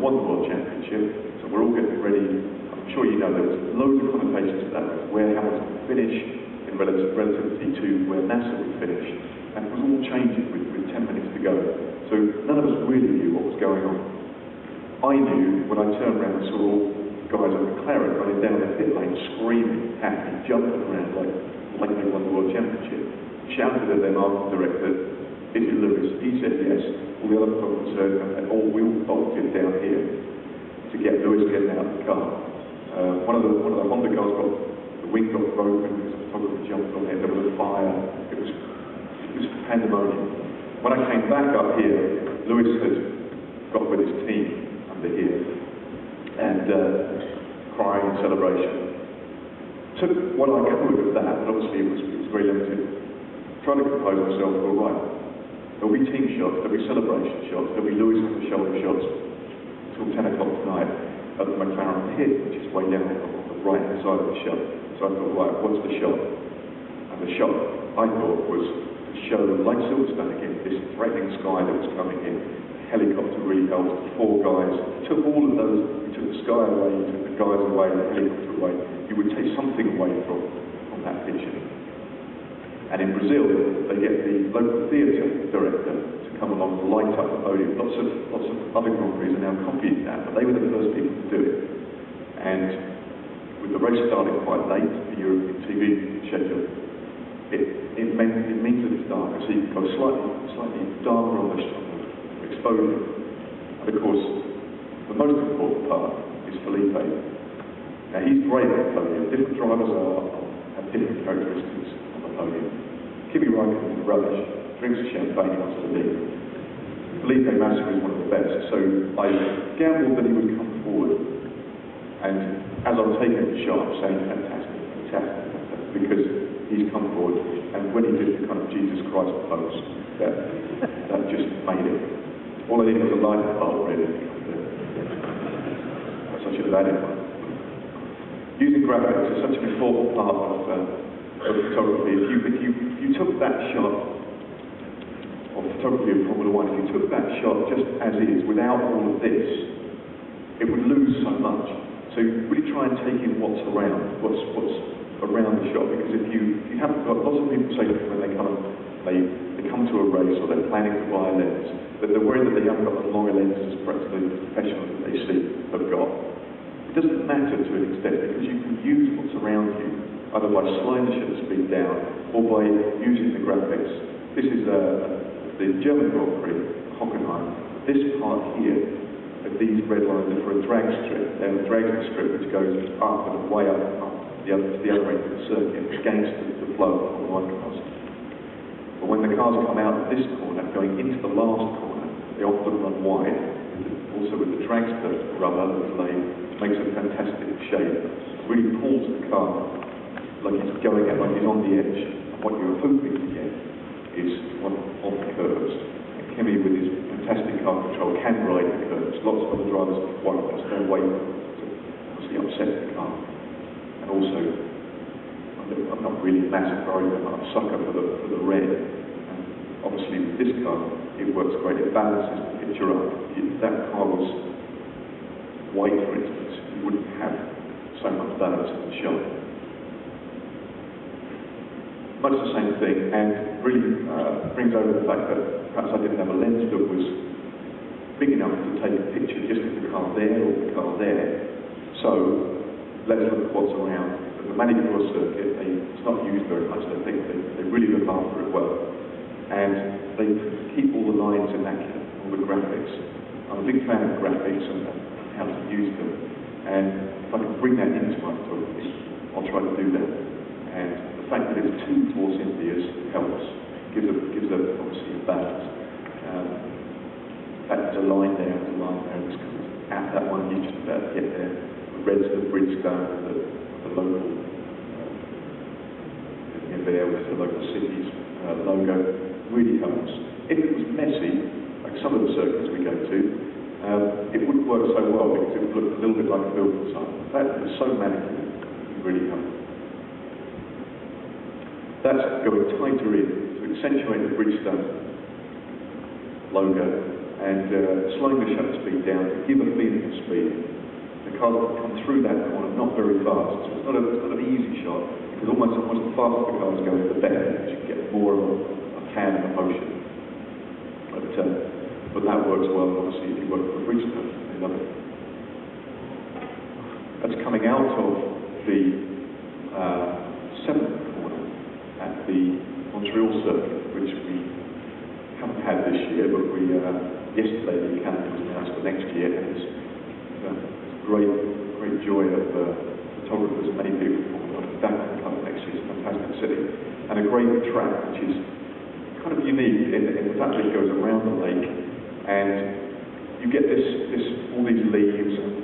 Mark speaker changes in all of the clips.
Speaker 1: won the World Championship, so we're all getting ready. I'm sure you know there was loads of connotations to that, where Hamilton would finish in relativity to where Massa would finish, and it was all changing with 10 minutes to go. So none of us really knew what was going on. I knew when I turned around and saw all the guys at McLaren running down the pit lane, screaming, happy, jumping around like they won the World Championship. Shouted at their marketing director, "Is it Lewis?" He said yes. All the other folks said, and all we all bolted down here to get Lewis getting out of the car. One of the Honda cars the wing got broken because the photographer jumped on it. There was a fire. It was pandemonium. When I came back up here, Lewis had got with his team under here and crying in celebration. Took what I could of that, but obviously it was very limited. Tried to compose myself, all right. There'll be team shots, there'll be celebration shots, there'll be Lewis on the shoulder shots till 10 o'clock tonight at the McLaren pit, which is way down on the right hand side of the shot. So I thought, right, what's the shot? And the shot I thought was to show, like Silverstone again, this threatening sky that was coming in. Helicopter really helped. 4 guys. Took all of those. You took the sky away, you took the guys away, the helicopter away. You would take something away from that picture. And in Brazil, they get the local theatre director to come along and light up the podium. Lots of other Grand Prix are now copying that, but they were the first people to do it. And with the race starting quite late, the European TV schedule, it means that it's darker, so you can go slightly darker on the exposure. And of course, the most important part is Felipe. Now he's great at the podium. Different drivers have different characteristics on the podium. Kimi Raikkonen is rubbish, drinks a champagne, wants to leave. Felipe Massa is one of the best, so I gambled that he would come forward. And as I'm taking the shot, I'm saying fantastic, because he's come forward. And when he did the kind of Jesus Christ pose, that just made it. All I needed was a light bulb, really. So I should have added one. Using graphics is such an important part of photography. If you took that shot of photography of Formula One, if you took that shot just as is, without all of this, it would lose so much. So really try and take in what's around the shot, because if you haven't got, lots of people say when they come to a race or they're planning to buy a lens, that they're worried that they haven't got the longer lenses perhaps the professionals that they see have got. It doesn't matter to an extent, because you can use what's around you, either by slowing the shutter speed down or by using the graphics. This is the German Grand Prix, Hockenheim. This part here, these red lines are for a drag strip. They're a drag strip which goes up and way up to the other end of the circuit, against the flow of the wide cars. But when the cars come out of this corner, going into the last corner, they often run wide. Also with the drag strip rubber that's laid, it makes a fantastic shape. It really pulls the car like he's going out, like he's on the edge. And what you're hoping to get is on the curves. And Kimi, with his fantastic car control, can ride the curves. Lots of other drivers won't. There's no way to obviously upset the car. And also, I'm not really a massive driver, I'm a sucker for the red. And obviously with this car, it works great. It balances the picture up. If that car was white, for instance, you wouldn't have so much balance in the shot. Much the same thing, and really brings over the fact that perhaps I didn't have a lens that was big enough to take a picture just of the car there or the car there. So let's look at what's around. The Manicure circuit, it's not used very much. I think they really look after it well, and they keep all the lines immaculate, all the graphics. I'm a big fan of graphics and how to use them, and if I can bring that into my photography, I'll try to do that. And the fact that it's 2 Force Indias helps, gives obviously a balance. In fact, there's a line there, and it's out that one, you just about to get there. The red's the Bridgestone, the local, there with the local city's logo, really helps. If it was messy, like some of the circuits we go to, it wouldn't work so well because it would look a little bit like a building site. The fact that it's so manicured, it really helps. That's going tighter in to accentuate the Bridgestone logo and slowing the shutter speed down to give a feeling of speed. The car will come through that corner not very fast, so it's not an easy shot, because almost the faster the car is going, the better, because you get more of a cam and a motion. But that works well, obviously, if you work with bridge stuff, they love it. That's coming out of the 7th corner at the Montreal circuit, which we haven't had this year, but we yesterday the calendar was announced for next year, and it's great joy of photographers and many people back on the club next year. It's a fantastic city, and a great track which is kind of unique in the fact that it goes around the lake, and you get all these leaves and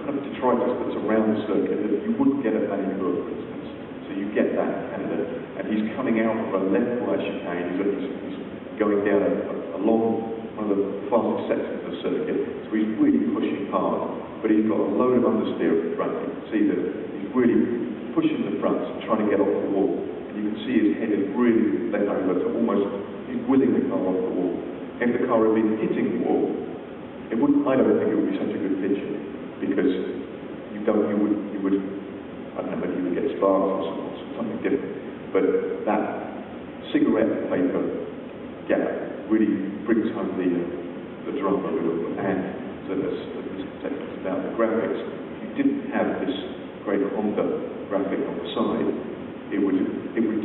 Speaker 1: kind of detritus that's around the circuit that you wouldn't get at Vancouver, for instance. So you get that in Canada, and he's coming out of a left-right chicane. He's going down along one of the fastest sections of the circuit, so he's really pushing hard, but he's got a load of understeer at the front. You can see that he's really pushing the front, trying to get off the wall. And you can see his head is really bent over to almost, he's willing the car off the wall. If the car had been hitting the wall, I don't think it would be such a good picture, because you would, I don't know, maybe you would get sparks or something different, but that cigarette paper gap really brings home the drama, and so there's misconceptions about the graphics. If you didn't have this great Honda graphic on the side, it would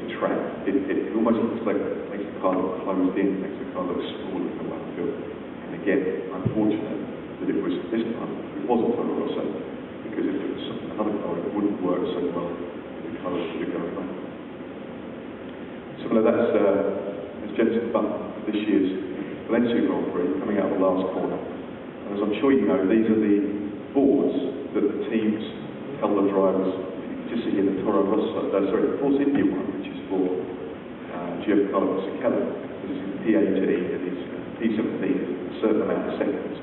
Speaker 1: detract. It almost looks like it makes the car look closed in, makes the car look smaller than what I feel. And again, I'm fortunate that it was this time, it wasn't Toro Rosso, because if it was another car, it wouldn't work so well with the colours that are going on. Similar, that's Jensen Button for this year's Valencia Grand Prix, coming out of the last corner. And as I'm sure you know, these are the boards that the teams tell the drivers. You just see in the the Force India one, which is for Giancarlo Fisichella, which is in P18, and he's P17, a certain amount of seconds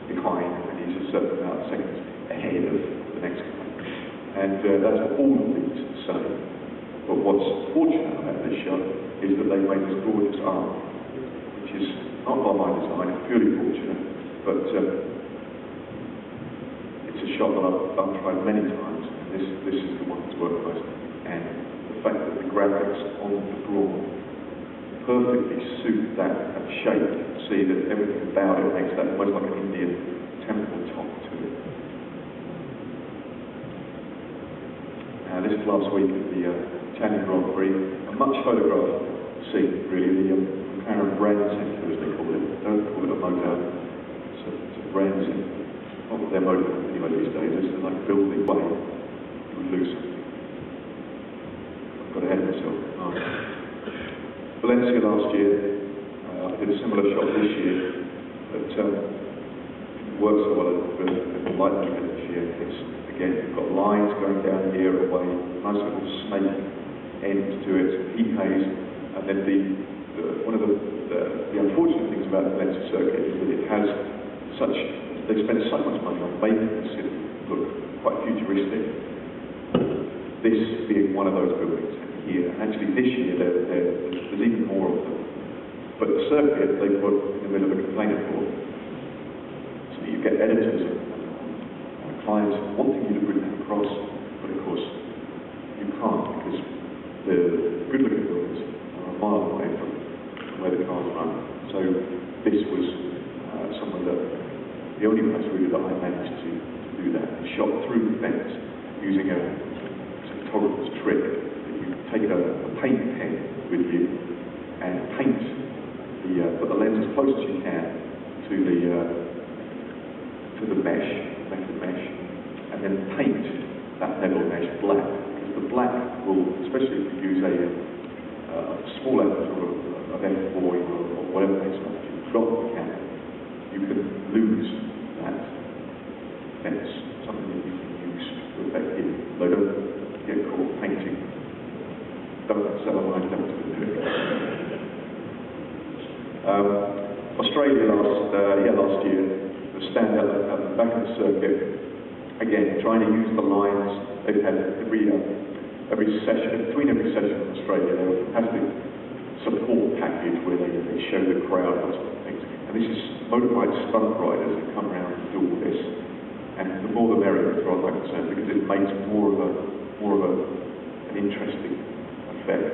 Speaker 1: behind, and he's a certain amount of seconds ahead of the next guy. And that's what all of these say. But what's fortunate about this shot is that they made this gorgeous arc, which is not by my design, it's purely fortunate, but it's a shot that I've tried many times, and this is the one that's worked most. And the fact that the graphics on the draw perfectly suit that shape, you can see that everything about it makes that almost like an Indian temple top to it. This is last week at the Italian Grand Prix, a much photographed scene, really, the McLaren brand centre, as they call it. They don't call it a motor, it's a brand centre. Not that they're motor anyway these days, it's like building way, you would lose something. I've got ahead of myself. Valencia last year, I did a similar shot this year, but it works so well with the light limit this year. Again, you've got lines going down here away, nice little snake end to it, heat haze, and then one of the unfortunate things about the Valencia circuit is that it has they've spent so much money on making the city look quite futuristic. This being one of those buildings here. Actually, this year there's even more of them. But the circuit they put in the middle of a container port, so you get editors and clients wanting you to bring that across, but of course you can't, because the good-looking buildings are a mile away from where the cars run. So this was somewhere that the only place really that I managed to do that. Shot through the fence using a photographer's trick. You take a paint pen with you and paint put the lens as close as you can to the mesh, metal mesh, and then paint that metal mesh black. Because the black will, especially if you use a small aperture of F4 or whatever technology you've got on the camera, you can lose that fence, something that you can use to affect it. They don't get caught painting. Don't sell a line, don't do it. Australia last year, the stand at the back of the circuit, again, trying to use the lines. They've had every session, between every session in Australia, they have a fantastic support package where they show the crowd lots of things. And this is motorbike stunt riders that come around and do all this, and the more the merrier, as far as I'm concerned, because it makes more of an interesting effect.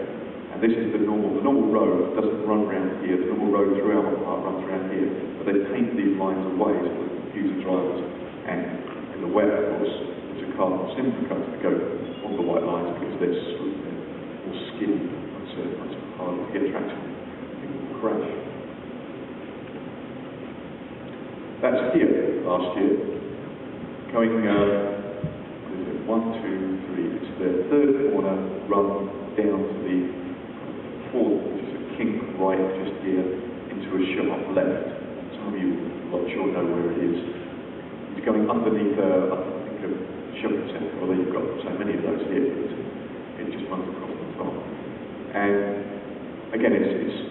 Speaker 1: And this is the normal road doesn't run around here, the normal road through our park runs around here, but they paint these lines away so that confuse the drivers. And in the wet, of course, there's a carbon simpler comes to go on the white lines because they're smooth, more skinny, so it's harder to get traction. People will crash. That's here last year. Going, what is it, 1, 2, 3, it's the third corner run down to the fourth, which is a kink right just here, into a sharp left. Some of you, I'm not sure, know where it is. It's going underneath, I think, a shopping centre, although you've got so many of those here, but it just runs across the top. And again, it's